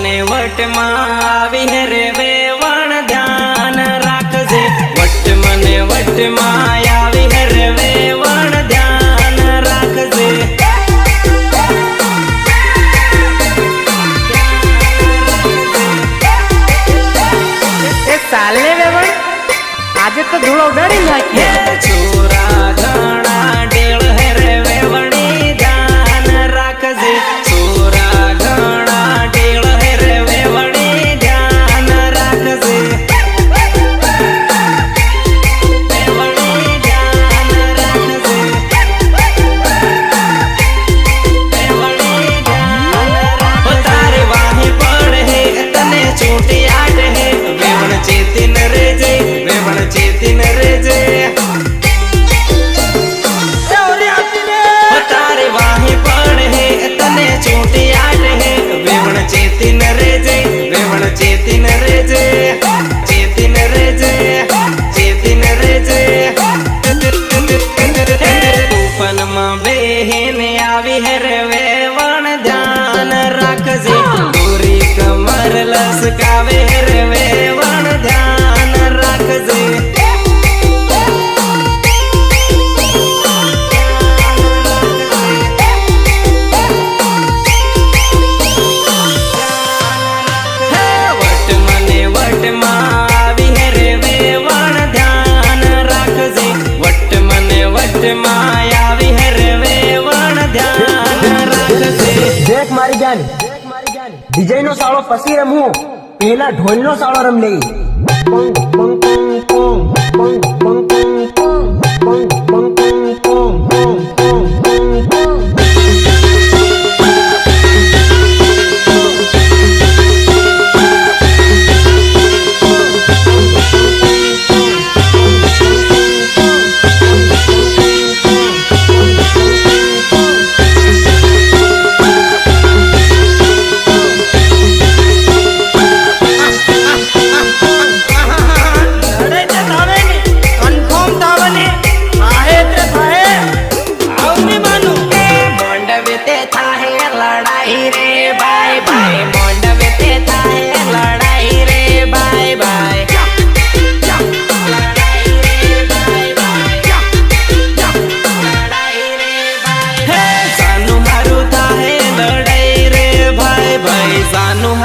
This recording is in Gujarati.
મને વટમાં આવી રે વેવણ ધ્યાન રાખજે વટ મને વટમાં આવી રે વેવણ ધ્યાન રાખજે ચાલે વેવણ આજે તો ધૂળો ઉડાડી નાખીએ છોરા ઘણા ડેળ રે વેવણી ધ્યાન રાખજે છોરા ઘણા ડેળ રે વેવણી ધ્યાન રાખજે વેવણી ધ્યાન રાખજે વેવણી ધ્યાન રાખજે તારે વાહી પડે હે તને છૂટી આટ હે વેવણ ચેતીન રેજે વેવણ ચેતીન રેજે તારે વાહી પડે હે તને છૂટી આટ હે વેવણ ચેતીન રેજે વેવણ ચેતીન રેજે ચેતીન રેજે ચેતીન રેજે તૂફાનમાં બેહીને આવી હે રે વેવણ ધ્યાન રાખજે ગોરી કમર લસકાવે રે વેવણ ધ્યાન રાખજે વટ મને વટમાં આવી રે વેવણ ધ્યાન રાખજે વટ મને વટમાં આવી રે વેવણ ધ્યાન રાખજે દેખ મારી જાન ડીજે નો સાળો પછી રમવું પેલા ઢોલ નો સાળો રમ લઈ પંગ પંગ પંગ પંગ પંગ પંગ પંગ પંગ પંગ પંગ સાનું